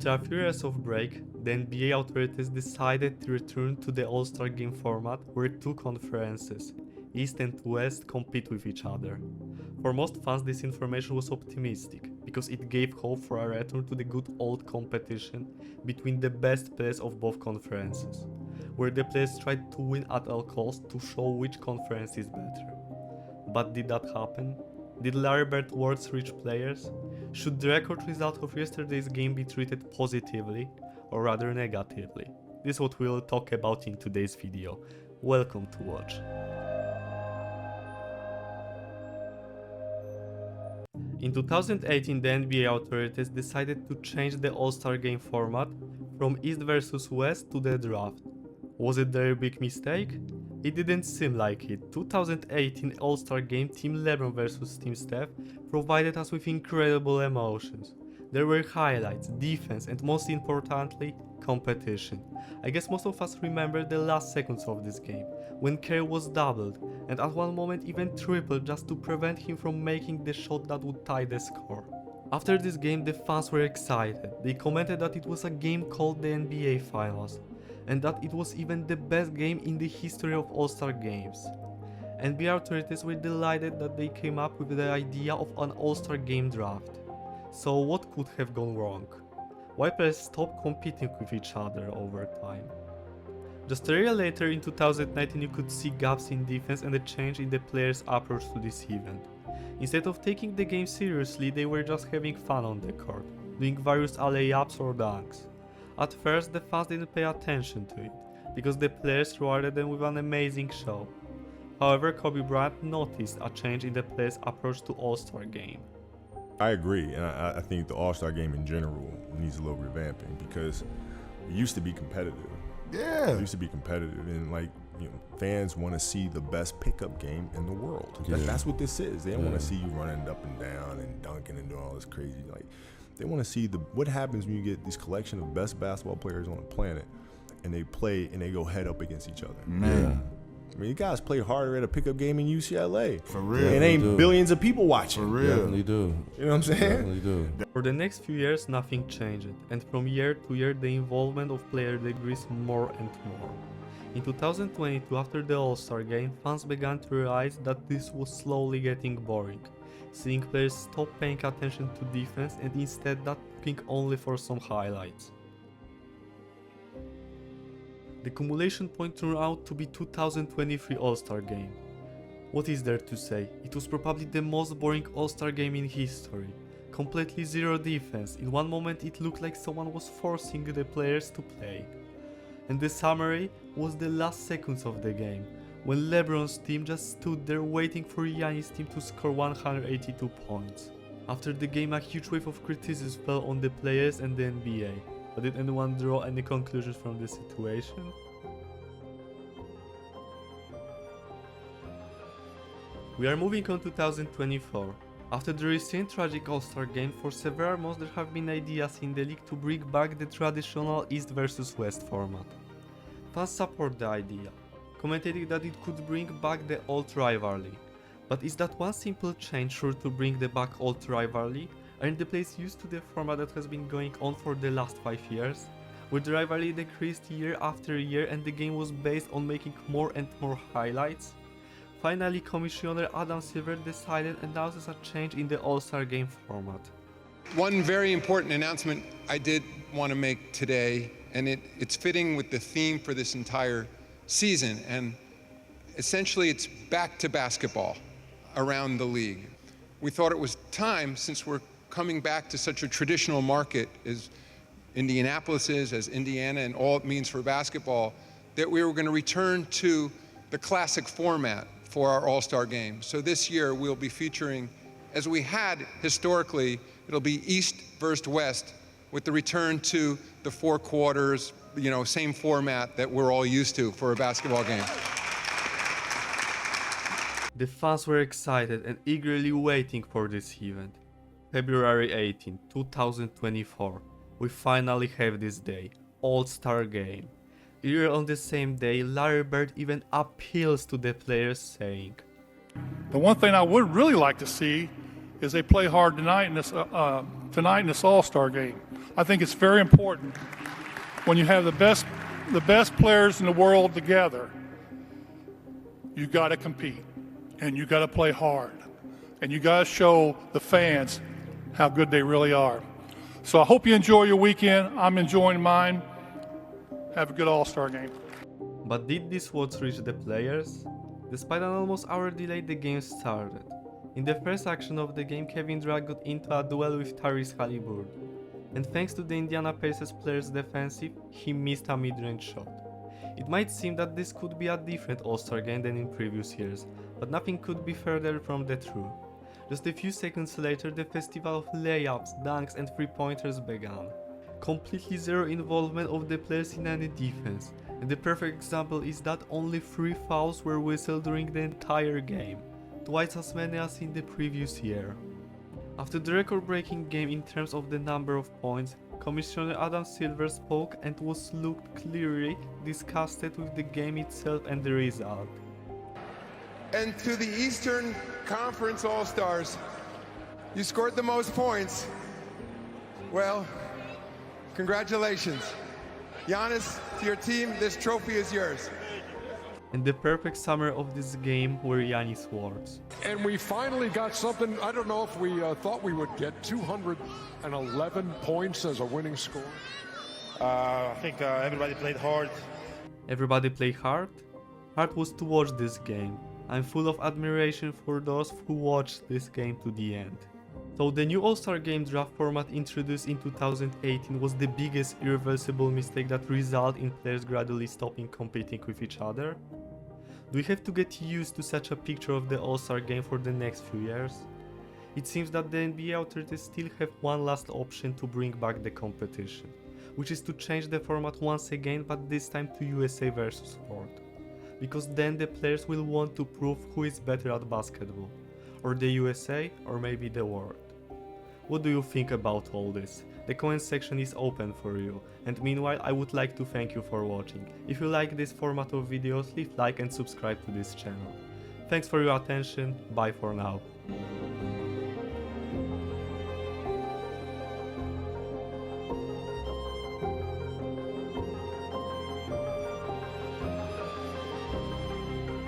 After a few years of break, the NBA authorities decided to return to the All-Star Game format where two conferences, East and West, compete with each other. For most fans, this information was optimistic, because it gave hope for a return to the good old competition between the best players of both conferences, where the players tried to win at all costs to show which conference is better. But did that happen? Did Larry Bird words reach players? Should the record result of yesterday's game be treated positively, or rather negatively? This is what we'll talk about in today's video. Welcome to watch. In 2018, the NBA authorities decided to change the All-Star Game format from East versus West to the draft. Was it their big mistake? It didn't seem like it. 2018 All-Star Game Team LeBron vs Team Steph provided us with incredible emotions. There were highlights, defense, and most importantly, competition. I guess most of us remember the last seconds of this game, when Curry was doubled, and at one moment even tripled just to prevent him from making the shot that would tie the score. After this game, the fans were excited. They commented that it was a game called the NBA Finals, and that it was even the best game in the history of All-Star Games. NBA authorities were delighted that they came up with the idea of an All-Star Game draft. So what could have gone wrong? Why players stopped competing with each other over time? Just a year later, in 2019, you could see gaps in defense and a change in the players' approach to this event. Instead of taking the game seriously, they were just having fun on the court, doing various alley-ups or dunks. At first, the fans didn't pay attention to it, because the players rewarded them with an amazing show. However, Kobe Bryant noticed a change in the players' approach to All-Star Game. I agree, and I think the All-Star Game in general needs a little revamping because it used to be competitive. Yeah. It used to be competitive, and fans want to see the best pickup game in the world. Yeah. That's what this is. They don't want to see you running up and down and dunking and doing all this crazy. They want to see what happens when you get this collection of best basketball players on the planet, and they play and they go head up against each other. Man. I mean, you guys play harder at a pickup game in UCLA. For real. It ain't billions of people watching. For real. Definitely do. You know what I'm saying? Definitely do. For the next few years, nothing changed, and from year to year, the involvement of players decreased more and more. In 2022, after the All-Star Game, fans began to realize that this was slowly getting boring, seeing players stop paying attention to defense and instead that looking only for some highlights. The accumulation point turned out to be 2023 All-Star Game. What is there to say? It was probably the most boring All-Star Game in history. Completely zero defense. In one moment it looked like someone was forcing the players to play. And the summary was the last seconds of the game, when LeBron's team just stood there waiting for Giannis' team to score 182 points. After the game, a huge wave of criticism fell on the players and the NBA. But did anyone draw any conclusions from the situation? We are moving on to 2024. After the recent tragic All-Star Game, for several months there have been ideas in the league to bring back the traditional East vs West format. Fans support the idea, commenting that it could bring back the old rivalry. But is that one simple change sure to bring back old rivalry? Aren't the players used to the format that has been going on for the last 5 years? Where the rivalry decreased year after year and the game was based on making more and more highlights? Finally, Commissioner Adam Silver decided and announces a change in the All-Star Game format. One very important announcement I did want to make today, and it's fitting with the theme for this entire season, and essentially it's back to basketball around the league. We thought it was time, since we're coming back to such a traditional market as Indianapolis is, as Indiana, and all it means for basketball, that we were going to return to the classic format for our All-Star Game. So this year we'll be featuring, as we had historically, it'll be East versus West with the return to the 4 quarters, same format that we're all used to for a basketball game. The fans were excited and eagerly waiting for this event. February 18, 2024. We finally have this day, All-Star Game. Earlier on the same day, Larry Bird even appeals to the players saying, The one thing I would really like to see is they play hard tonight in this tonight in this All-Star game. I think it's very important when you have the best players in the world together. You got to compete, and you got to play hard, and you got to show the fans how good they really are. So I hope you enjoy your weekend. I'm enjoying mine. Have a good All-Star game. But did these words reach the players? Despite an almost hour delay, the game started. In the first action of the game, Kevin Durant got into a duel with Tyrese Haliburton. And thanks to the Indiana Pacers players' defensive, he missed a mid-range shot. It might seem that this could be a different All-Star game than in previous years, but nothing could be further from the truth. Just a few seconds later, the festival of layups, dunks and three-pointers began. Completely zero involvement of the players in any defense, and the perfect example is that only 3 fouls were whistled during the entire game, twice as many as in the previous year. After the record-breaking game in terms of the number of points, Commissioner Adam Silver spoke and was looked clearly disgusted with the game itself and the result. And to the Eastern Conference All-Stars, you scored the most points. Well, congratulations. Giannis, to your team, this trophy is yours. And the perfect summary of this game were Giannis' words. And we finally got something. I don't know if we thought we would get 211 points as a winning score. I think everybody played hard. Everybody play hard? Hard was to watch this game. I'm full of admiration for those who watched this game to the end. So the new All-Star Game draft format introduced in 2018 was the biggest irreversible mistake that resulted in players gradually stopping competing with each other? Do we have to get used to such a picture of the All-Star Game for the next few years? It seems that the NBA authorities still have one last option to bring back the competition, which is to change the format once again, but this time to USA versus World. Because then the players will want to prove who is better at basketball, or the USA or maybe the world. What do you think about all this? The comment section is open for you, and meanwhile I would like to thank you for watching. If you like this format of videos, leave like and subscribe to this channel. Thanks for your attention, bye for now.